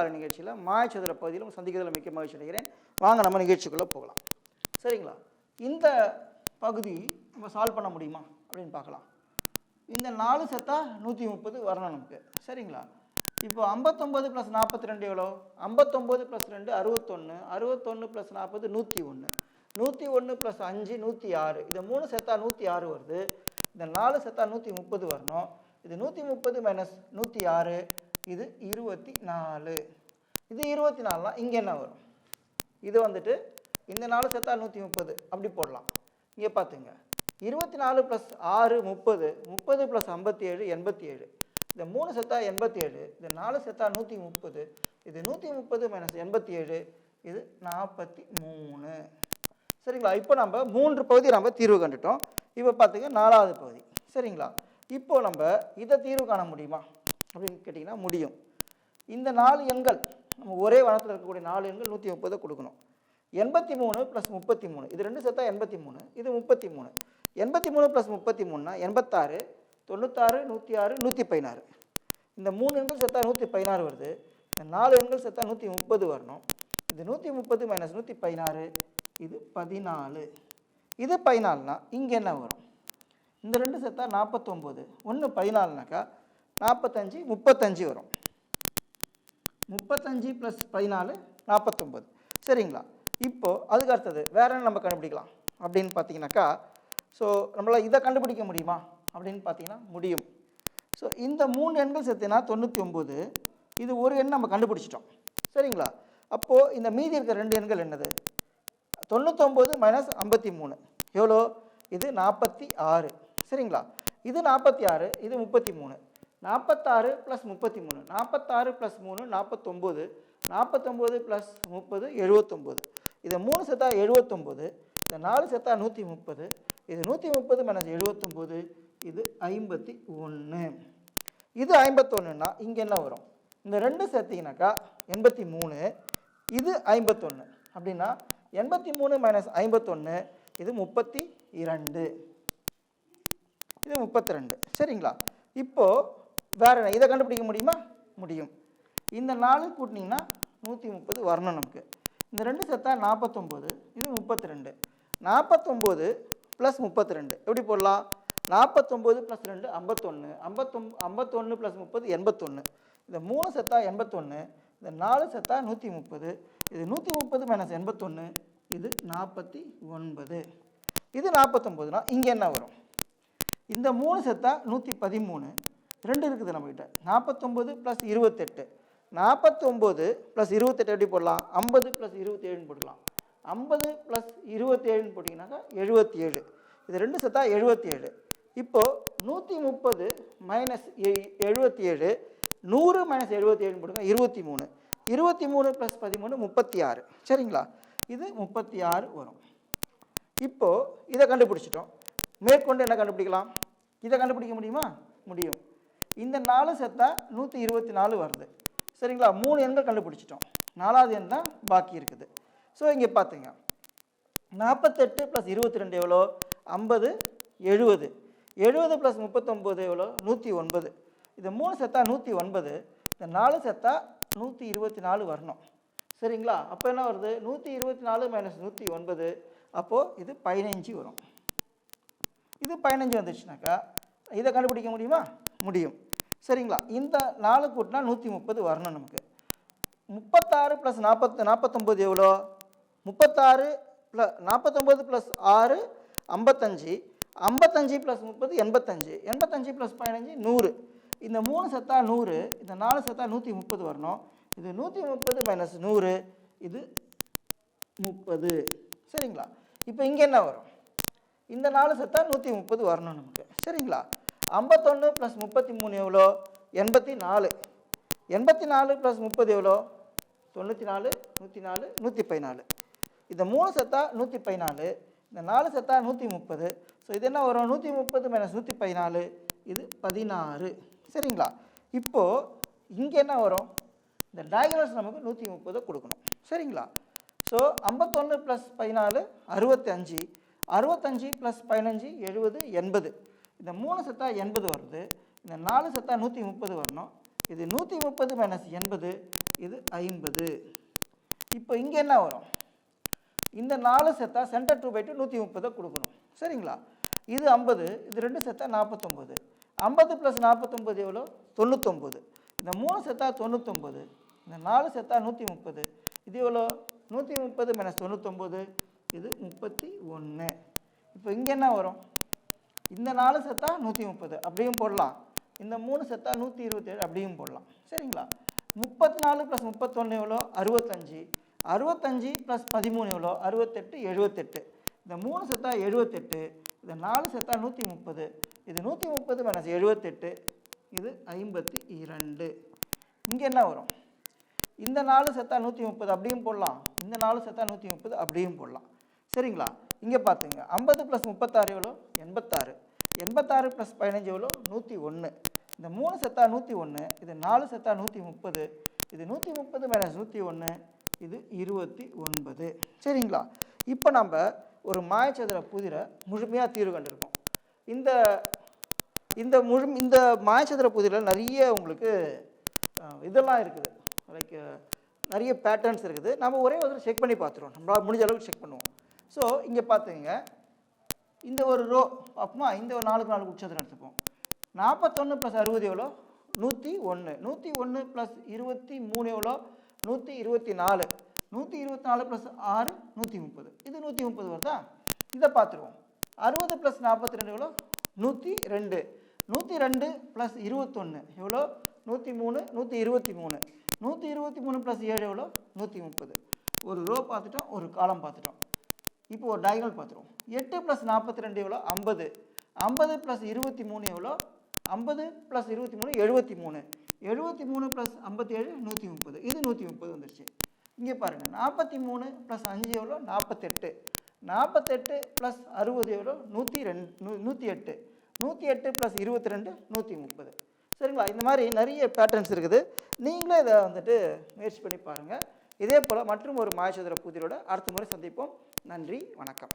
கால நிகழ்ச்சியில் மாயச்சதுர பகுதியில் சந்திக்கிறதுல மிக்க மகிழ்ச்சி அடைகிறேன். வாங்க நம்ம நிகழ்ச்சிக்குள்ளே போகலாம். சரிங்களா? இந்த பகுதி நம்ம சால்வ் பண்ண முடியுமா அப்படின்னு பார்க்கலாம். இந்த 4 செத்தா 130 வரணும் நமக்கு. சரிங்களா? இப்போ 59 + 42 எவ்வளோ? 59 + 2 61, 61 + 40 101, 101 + 5 106. இது 3 செத்தா 106 வருது. இந்த 4 செத்தா 130 வரணும். இது 130 - 106, இது 24. இது 24னா இங்கே என்ன வரும்? இது வந்துட்டு இந்த 4 செத்தா 130 அப்படி போடலாம். இங்கே பார்த்துங்க, 24 + 6 30, 30 + 57 87. இந்த 3 செத்தா 87, இந்த 4 செத்தா 130, இது 130 - 87, இது 43. சரிங்களா? இப்போ நம்ம 3 பகுதி நம்ம தீர்வு கண்டுட்டோம். இப்போ பார்த்துங்க 4வது பகுதி. சரிங்களா? இப்போ நம்ம இதை தீர்வு காண முடியுமா அப்படின்னு கேட்டிங்கன்னா முடியும். இந்த 4 எண்கள் நம்ம ஒரே வனத்தில் இருக்கக்கூடிய 4 எண்கள் 130 கொடுக்கணும். 83 + 33, இது 2 செத்தா 83, இது 33. 83 + 33னா 86, 96, 106, 116. இந்த 3 எண்கள் செத்தா 116 வருது. இந்த 4 எண்கள் செத்தா 130 வரணும். இது 130 - 116, இது 14. இது 14னா இங்கே என்ன வரும்? இந்த 2 செத்தா 49, 1 14னாக்கா 45, 35 வரும். 35 + 14 49. சரிங்களா? இப்போது அதுக்கு அடுத்தது வேற என்ன நம்ம கண்டுபிடிக்கலாம் அப்படின்னு பார்த்தீங்கன்னாக்கா, ஸோ நம்மளால் இதை கண்டுபிடிக்க முடியுமா அப்படின்னு பார்த்தீங்கன்னா முடியும். ஸோ இந்த 3 எண்கள் சேர்த்துனா 99, இது ஒரு எண் நம்ம கண்டுபிடிச்சிட்டோம். சரிங்களா? அப்போது இந்த மீதி இருக்கிற 2 எண்கள் என்னது? 99 - 53 எவ்வளோ? இது 46. சரிங்களா? இது 46, இது 33. 46 + 33, 46 + 3 49, 49 + 30 79. இது 3 செத்தா 79, இந்த 4 செத்தா 130, இது 130 - 79, இது 51. இது 51னா இங்கே என்ன வரும்? இந்த 2 சேர்த்திங்கனாக்கா 83, இது 51. அப்படின்னா 83 - 51, இது 32. இது 32. சரிங்களா? இப்போது வேறு என்ன இதை கண்டுபிடிக்க முடியுமா? முடியும். இந்த 4 கூட்டினீங்கன்னா 130 வரணும் நமக்கு. இந்த 2 செத்தா 49, இது 32. 49 + 32 எப்படி போடலாம்? 49 + 2 51, 51 + 30 81. இந்த 3 செத்தா 81, இந்த 4 செத்தா 130, இது 130 - 81, இது 49. இது 49னா இங்கே என்ன வரும்? இந்த 3 செத்தா 113, 2 இருக்குது நம்மகிட்ட. 49 + 28, 49 + 28 எப்படி போடலாம்? 50 + 27 போடலாம். 50 + 27 போட்டிங்கனாக்கா 77. இது 2 செத்தா 77. இப்போது 130 - 77, 100 - 77 போடுங்க, 23. 23 + 13 36. சரிங்களா? இது 36 வரும். இப்போது இதை கண்டுபிடிச்சிட்டோம். மேற்கொண்டு என்ன கண்டுபிடிக்கலாம்? இதை கண்டுபிடிக்க முடியுமா? முடியும். இந்த 4 செத்தா 124 வருது. சரிங்களா? 3 எண்கள் கண்டுபிடிச்சிட்டோம். 4வது எண் தான் பாக்கி இருக்குது. ஸோ இங்கே பார்த்துங்க, 48 + 22 எவ்வளோ? 50, 70. 70 + 39 எவ்வளோ? 109. இது 3 செத்தா 109, இந்த 4 செத்தா 124 வரணும். சரிங்களா? அப்போ என்ன வருது? 124 - 109, அப்போது இது 15 வரும். இது 15 வந்துச்சுனாக்கா இதை கண்டுபிடிக்க முடியுமா? முடியும். சரிங்களா? இந்த 4 கூட்டினா 130 வரணும் நமக்கு. 36 + 49 எவ்வளோ? 36 + 49 + 6 55, 55 + 30 85, 85 + 15 100. இந்த 3 செத்தா 100, இந்த 4 செத்தா 130 வரணும். இது 130 - 100, இது 30. சரிங்களா? இப்போ இங்கே என்ன வரும்? இந்த 4 செத்தா 130 வரணும் நமக்கு. சரிங்களா? 51 + 33 எவ்வளோ? 84. 84 + 30 எவ்வளோ? 94, 104, 114. இந்த 3 செத்தா 114, இந்த 4 செத்தா 130. ஸோ இது என்ன வரும்? 130 - 114, இது 16. சரிங்களா? இப்போது இங்கே என்ன வரும்? இந்த டயகனல்ஸ் நமக்கு 130 கொடுக்கணும். சரிங்களா? ஸோ 51 + 14 65, 65 + 15 70, 80. இந்த 3 செத்தா 80 வருது. இந்த 4 செத்தா 130 வரணும். இது 130 - 80, இது 50. இப்போ இங்கே என்ன வரும்? இந்த 4 சேர்த்தா சென்டர் 2/2 130 கொடுக்கணும். சரிங்களா? இது 50, இது 2 சேர்த்தா 49. 50 + 49 எவ்வளோ? 99. இந்த 3 சேர்த்தா 99, இந்த 4 சேர்த்தா 130. இது எவ்வளோ? 130 - 99, இது 31. இப்போ இங்கே என்ன வரும்? இந்த 4 சேர்த்தா 130 அப்படியும் போடலாம், இந்த 3 சேர்த்தா 127 அப்படியும் போடலாம். சரிங்களா? 34 + 31 எவ்வளோ? 65. 65 + 13 எவ்வளோ? 68, 78. இந்த 3 சேர்த்தா 78, இந்த 4 சேர்த்தா 130, இது 130 - 78, இது 52. இங்கே என்ன வரும்? இந்த 4 சேர்த்தா 130 அப்படியும் போடலாம், இந்த 4 சேர்த்தா 130 அப்படியும் போடலாம். சரிங்களா? இங்கே பார்த்துங்க, 50 + 36 எவ்வளோ? 86. 86 + 15 எவ்வளோ? 101. இந்த 3 சேர்த்தா 101, இது 4 சேர்த்தா 130, இது 130 - 101, இது 29. சரிங்களா? இப்போ நம்ம ஒரு மாயச்சதுர புதிரை முழுமையாக தீர்வு கண்டிருக்கோம். இந்த மாயச்சதுர புதிரில் நிறைய உங்களுக்கு இதெல்லாம் இருக்குது, லைக் நிறைய பேட்டர்ன்ஸ் இருக்குது. நம்ம ஒரே ஒரு செக் பண்ணி பார்த்துருவோம், நம்மளால் முடிஞ்ச அளவுக்கு செக் பண்ணுவோம். ஸோ இங்கே பார்த்துங்க, இந்த ஒரு ரோ அப்பமா இந்த ஒரு 4க்கு 4 உட்சதுரம் எடுத்துப்போம். 41 + 60 எவ்வளோ? 101. 101 + 23 எவ்வளோ? 124. 124 + 6 130. இது 130 வருதா? இதை பார்த்துருவோம். 60 + 42 எவ்வளோ? 102. 102 + 21 எவ்வளோ? 103. 123. 123 + 7 எவ்வளோ? 130. ஒரு ரோ பார்த்துட்டோம், ஒரு காலம் பார்த்துட்டோம். இப்போ ஒரு டயகனல் பார்த்துருவோம். 8 + 42 எவ்வளோ? 50. 50 + 23 எவ்வளோ? 50 + 23 73. 73 + 57 130. இது 130 வந்துருச்சு. இங்கே பாருங்கள், 43 + 5 எவ்வளோ? 48. 48 + 60 எவ்வளோ? 108. 108 + 22 130. சரிங்களா? இந்த மாதிரி நிறைய பேட்டர்ன்ஸ் இருக்குது. நீங்களே இதை வந்துட்டு முயற்சி பண்ணி பாருங்கள். இதே போல் மற்றும் ஒரு மாயச்சதுர புதிரோட அடுத்த முறை சந்திப்போம். நன்றி, வணக்கம்.